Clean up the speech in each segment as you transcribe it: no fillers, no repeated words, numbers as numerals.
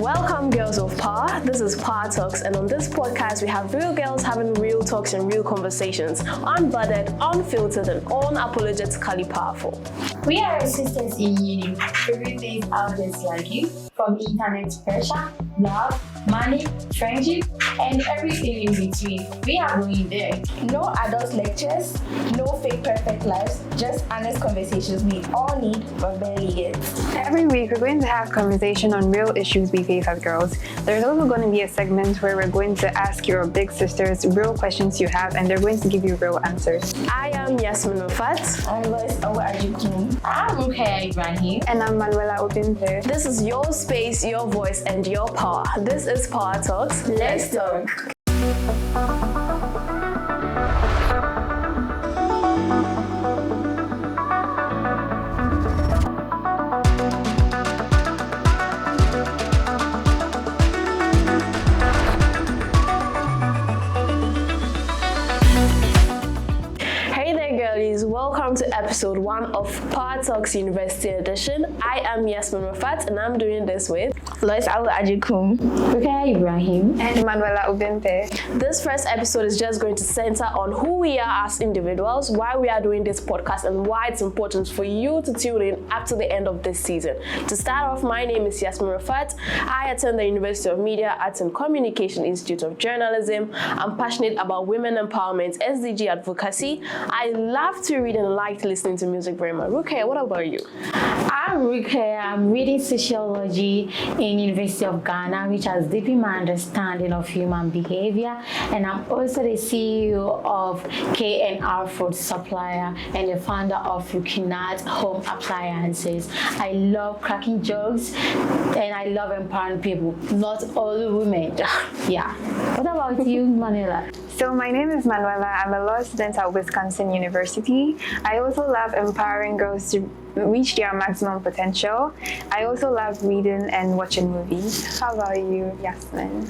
Welcome, Girls of Power. This is Power Talks, and on this podcast, we have real girls having real talks and real conversations, unbothered, unfiltered, and unapologetically powerful. We are sisters in uni, everything out there like you, from internet pressure, love, money, friendship, and everything in between. We are going there. No adult lectures, no fake perfect lives, just honest conversations we all need but barely get. Every week, we're going to have conversation on real issues we face as girls. There's also going to be a segment where we're going to ask your big sisters real questions you have, and they're going to give you real answers. I am Yasmin Rafat. I'm Lois Awa-Ajikum. I'm Rukaya Ibrahim. And I'm Manuela Obinte. This is your space, your voice, and your power. This is Power Talks. Let's talk. Welcome to episode 1 of Power Talks University Edition. I am Yasmin Rafat, and I'm doing this with Lois Awa-Ajikum, Rukaya Ibrahim, and Manuela Obinte. This first episode is just going to center on who we are as individuals, why we are doing this podcast, and why it's important for you to tune in up to the end of this season. To start off, my name is Yasmin Rafat. I attend the University of Media, Arts and Communication Institute of Journalism. I'm passionate about women empowerment, SDG advocacy. I love to read and like listening to music very much. Rukaya, what about you? I'm Rukaya. I'm reading sociology in University of Ghana, which has deepened my understanding of human behavior. And I'm also the CEO of KNR Food Supplier and the founder of Rukinat Home Appliances. I love cracking jokes and I love empowering people, not all women. Yeah. What about you, Manuela? So my name is Manuela. I'm a law student at Wisconsin University. I also love empowering girls to reach their maximum potential. I also love reading and watching movies. How about you, Yasmin?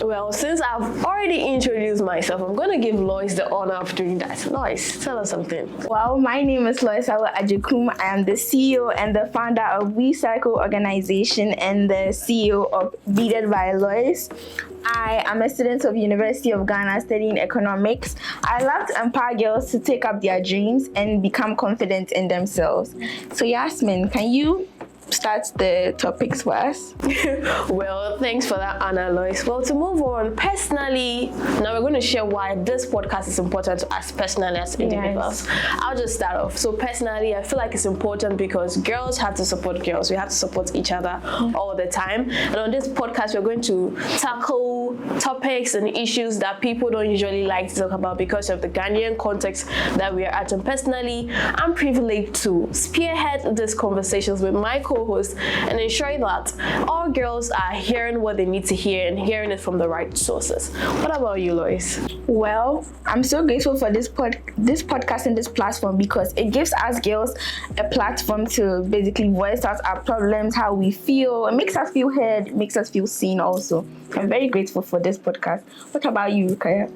Well, since I've already introduced myself, I'm going to give Lois the honor of doing that. Lois, tell us something. Well, my name is Lois Awa-Ajikum. I am the CEO and the founder of WeCycle Organization and the CEO of Beaded by Lois. I am a student of University of Ghana studying economics. I love to empower girls to take up their dreams and become confident in themselves. So Yasmin, can you start the topics for us? Well, thanks for that, Anna Lois. Well, to move on, personally, now we're going to share why this podcast is important to us personally as individuals. Yes. I'll just start off. So personally, I feel like it's important because girls have to support girls. We have to support each other all the time. And on this podcast, we're going to tackle topics and issues that people don't usually like to talk about because of the Ghanaian context that we are at. And personally, I'm privileged to spearhead these conversations with my co-host and ensuring that all girls are hearing what they need to hear and hearing it from the right sources. What about you, Lois? Well, I'm so grateful for this podcast and this platform because it gives us girls a platform to basically voice out our problems, how we feel. It makes us feel heard, it makes us feel seen also. I'm very grateful for this podcast. What about you, Rukaya?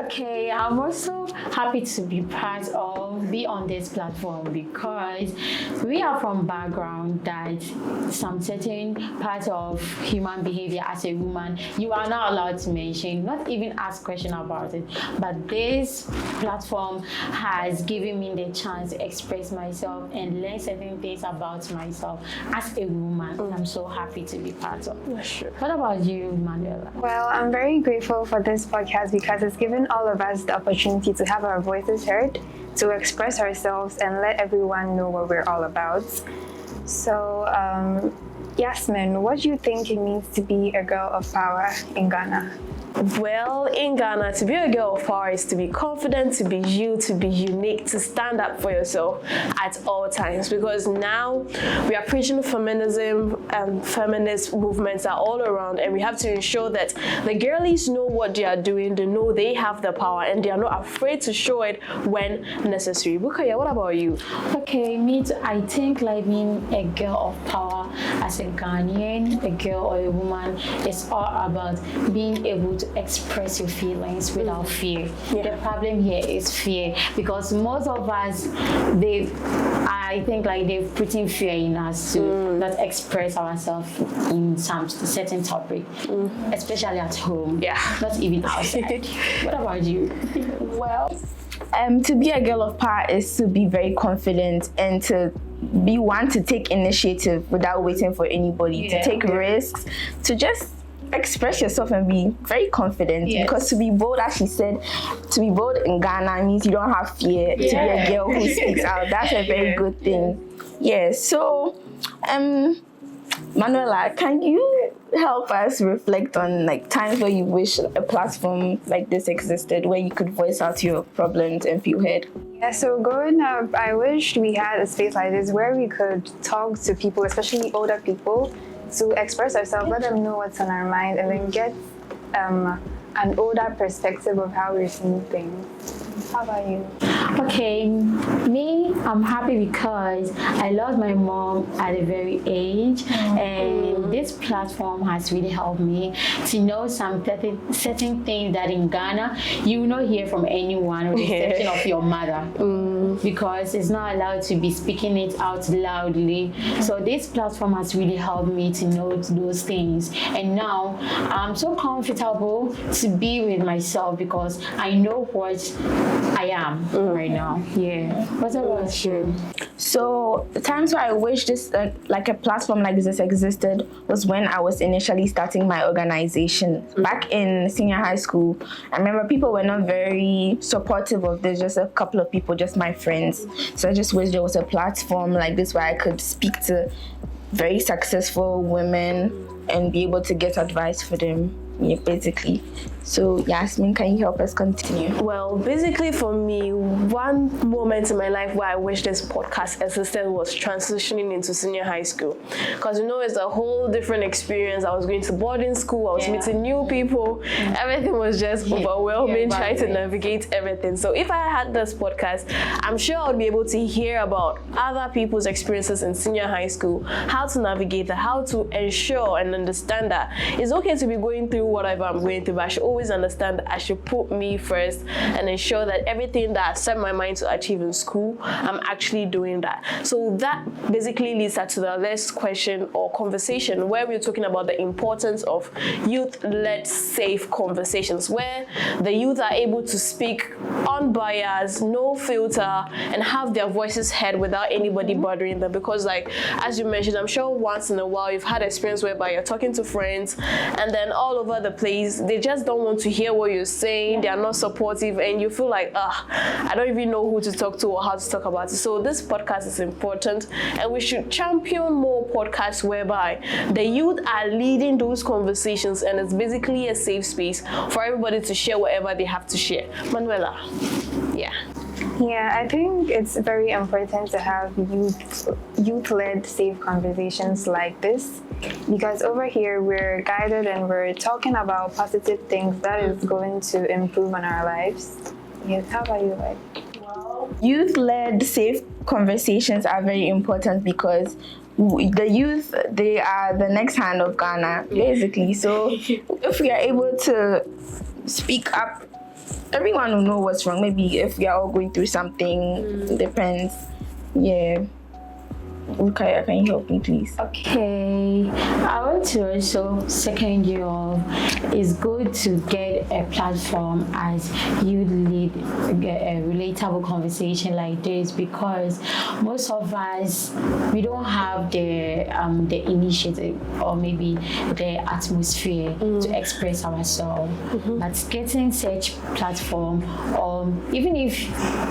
Okay, I'm also happy to be on this platform because we are from background that some certain part of human behavior as a woman you are not allowed to mention, not even ask question about it. But this platform has given me the chance to express myself and learn certain things about myself as a woman. I'm so happy to be part of. Sure. What about you, Manuela? Well, I'm very grateful for this podcast because it's given all of us the opportunity to have our voices heard, to express ourselves and let everyone know what we're all about. So, Yasmin, what do you think it means to be a girl of power in Ghana? Well, in Ghana, to be a girl of power is to be confident, to be you, to be unique, to stand up for yourself at all times. Because now we are preaching feminism and feminist movements are all around, and we have to ensure that the girlies know what they are doing, they know they have the power, and they are not afraid to show it when necessary. Bukaya, what about you? Okay, me too. I think like being a girl of power as a Ghanaian, a girl or a woman, is all about being able to to express your feelings without fear. Yeah. The problem here is fear, because most of us, I think like they've put in fear in us to not express ourselves in some certain topic, especially at home. Yeah. Not even outside. What about you? Well, to be a girl of power is to be very confident and to be one to take initiative without waiting for anybody, to take risks, to just express yourself and be very confident. Because to be bold, as she said, to be bold in Ghana means you don't have fear. To be a girl who speaks out, that's a very good thing. So Manuela, can you help us reflect on like times where you wish a platform like this existed, where you could voice out your problems and feel heard? Yeah, so growing up, I wished we had a space like this where we could talk to people, especially older people, to express ourselves, let them know what's on our mind, and then get an older perspective of how we're seeing things. How about you? Okay, me, I'm happy because I lost my mom at a very age, and this platform has really helped me to know some certain things that in Ghana you will not hear from anyone with the exception of your mother, because it's not allowed to be speaking it out loudly. So this platform has really helped me to know those things, and now I'm so comfortable to be with myself because I know what I am right now. What about you? So the times where I wish this like a platform like this existed was when I was initially starting my organization back in senior high school. I remember people were not very supportive of this, just a couple of people, just my friends. So I just wish there was a platform like this where I could speak to very successful women and be able to get advice for them, basically. So Yasmin, can you help us continue? Well, basically for me, one moment in my life where I wish this podcast existed was transitioning into senior high school. Because it's a whole different experience. I was going to boarding school, I was meeting new people, everything was just overwhelming, trying to navigate everything. So if I had this podcast, I'm sure I would be able to hear about other people's experiences in senior high school, how to navigate that, how to ensure and understand that it's okay to be going through whatever I'm going through, but I should always understand that I should put me first and ensure that everything that I set my mind to achieve in school, I'm actually doing that. So that basically leads us to the next question or conversation, where we're talking about the importance of youth-led safe conversations, where the youth are able to speak unbiased, no filter, and have their voices heard without anybody bothering them. Because like, as you mentioned, I'm sure once in a while you've had experience whereby you're talking to friends and then all over the place, they just don't want to hear what you're saying, they are not supportive, and you feel like, I don't even know who to talk to or how to talk about it. So this podcast is important, and we should champion more podcasts whereby the youth are leading those conversations, and it's basically a safe space for everybody to share whatever they have to share. Manuela, Yeah, I think it's very important to have youth-led safe conversations like this, because over here we're guided and we're talking about positive things that is going to improve on our lives. Yes, how about you, Ed? Youth-led safe conversations are very important because the youth, they are the next hand of Ghana, basically. So if we are able to speak up, everyone will know what's wrong. Maybe if we are all going through something, depends. Okay, can you help me, please? Okay, I want to also second you all. It's good to get a platform as you lead a relatable conversation like this, because most of us, we don't have the initiative or maybe the atmosphere to express ourselves. But getting such platform, even if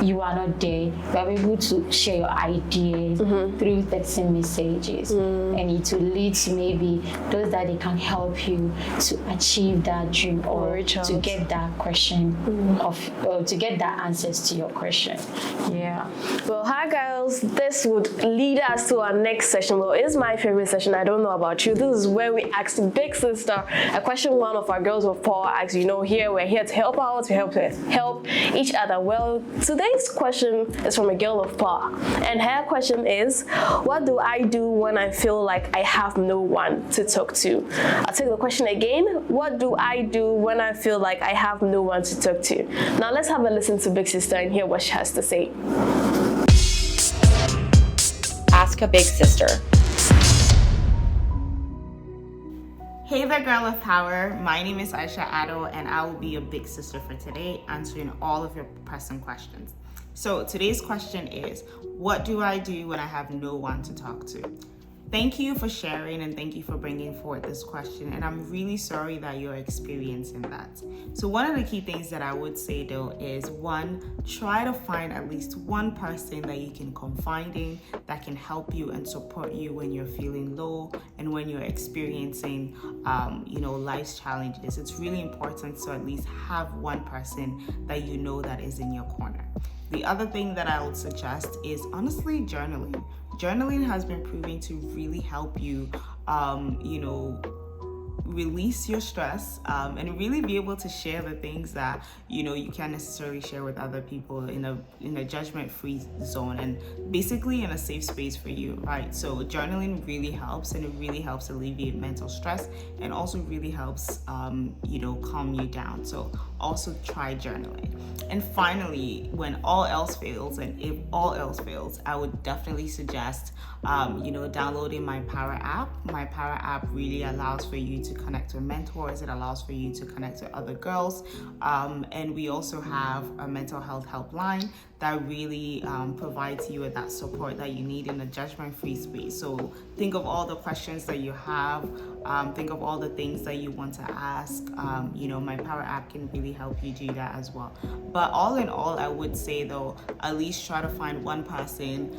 you are not there, you are able to share your ideas through texting messages, and it will lead to maybe those that they can help you to achieve that dream or to get that question to get that answers to your question. Well, hi girls, this would lead us to our next session. Well, it's my favorite session. I don't know about you. This is where we ask the big sister a question one of our girls of power asks. Here we're here to help out, to help each other. Well, today's question is from a girl of power, and her question is, what do I do when I feel feel like I have no one to talk to? I'll take the question again. What do I do when I feel like I have no one to talk to? Now let's have a listen to Big Sister and hear what she has to say. Ask a big sister. Hey there, girl of power. My name is Aisha Addo, and I will be your big sister for today, answering all of your pressing questions. So today's question is, what do I do when I have no one to talk to? Thank you for sharing and thank you for bringing forward this question, and I'm really sorry that you're experiencing that. So one of the key things that I would say though is, one, try to find at least one person that you can confide in that can help you and support you when you're feeling low and when you're experiencing life's challenges. It's really important to at least have one person that you know that is in your corner. The other thing that I would suggest is honestly journaling. Journaling has been proving to really help you, release your stress and really be able to share the things that you can't necessarily share with other people in a judgment-free zone and basically in a safe space for you, right? So journaling really helps, and it really helps alleviate mental stress and also really helps calm you down. So also try journaling. And finally, when all else fails, and if all else fails, I would definitely suggest downloading My Power app. My Power app really allows for you to connect with mentors. It allows for you to connect with other girls. And we also have a mental health helpline that really provides you with that support that you need in a judgment-free space. So think of all the questions that you have. Think of all the things that you want to ask. My Power app can really help you do that as well. But all in all, I would say though, at least try to find one person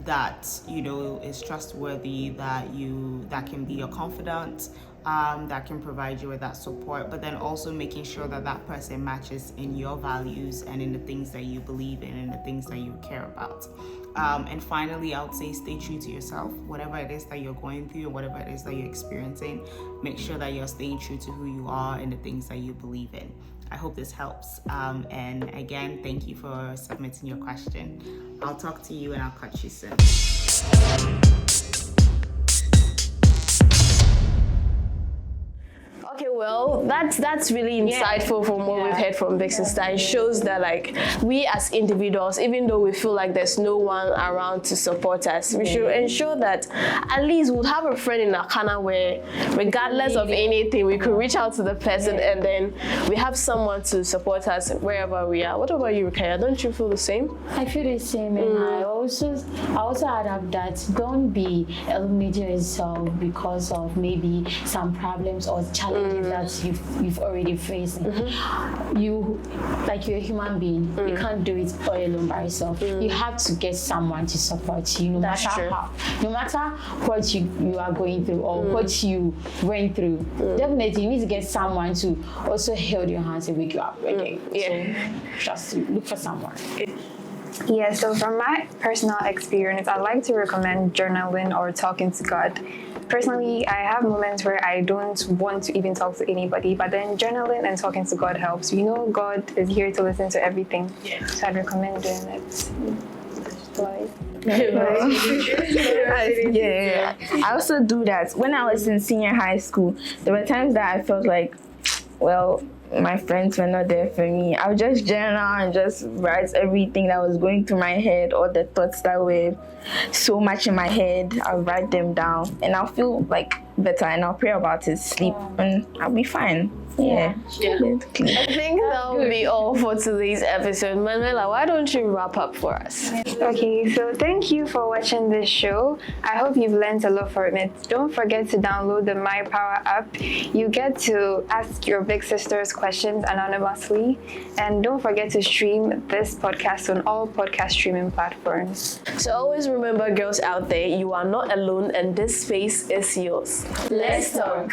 that is trustworthy, that can be your confidant, that can provide you with that support, but then also making sure that that person matches in your values and in the things that you believe in and the things that you care about. And finally, I would say stay true to yourself. Whatever it is that you're going through, or whatever it is that you're experiencing, make sure that you're staying true to who you are and the things that you believe in. I hope this helps. And again, thank you for submitting your question. I'll talk to you and I'll catch you soon. Okay, well, that's really insightful from what we've heard from Big Sister. It shows that we as individuals, even though we feel like there's no one around to support us, we should ensure that at least we'll have a friend in our corner where, regardless of anything, we could reach out to the person and then we have someone to support us wherever we are. What about you, Rukaya? Don't you feel the same? I feel the same, and I also add up that don't be eliminating yourself because of maybe some problems or challenges that you've already faced. You're a human being. You can't do it all alone by yourself. You have to get someone to support you, no matter what you are going through or what you went through. Definitely, you need to get someone to also hold your hands and wake you up every day. So just look for someone. Yeah, so from my personal experience, I like to recommend journaling or talking to God. Personally, I have moments where I don't want to even talk to anybody, but then journaling and talking to God helps. God is here to listen to everything. So I'd recommend doing it. Yeah, I also do that. When I was in senior high school, there were times that I felt like, my friends were not there for me. I would just journal and just write everything that was going through my head, all the thoughts that were so much in my head. I'll write them down and I'll feel better and I'll pray about it, sleep, and I'll be fine. Yeah. I think that will be all for today's episode. Manuela, why don't you wrap up for us? Okay, so thank you for watching this show. I hope you've learned a lot from it. Don't forget to download the My Power app. You get to ask your big sister's questions anonymously. And don't forget to stream this podcast on all podcast streaming platforms. So always remember, girls out there, you are not alone and this space is yours. Let's talk.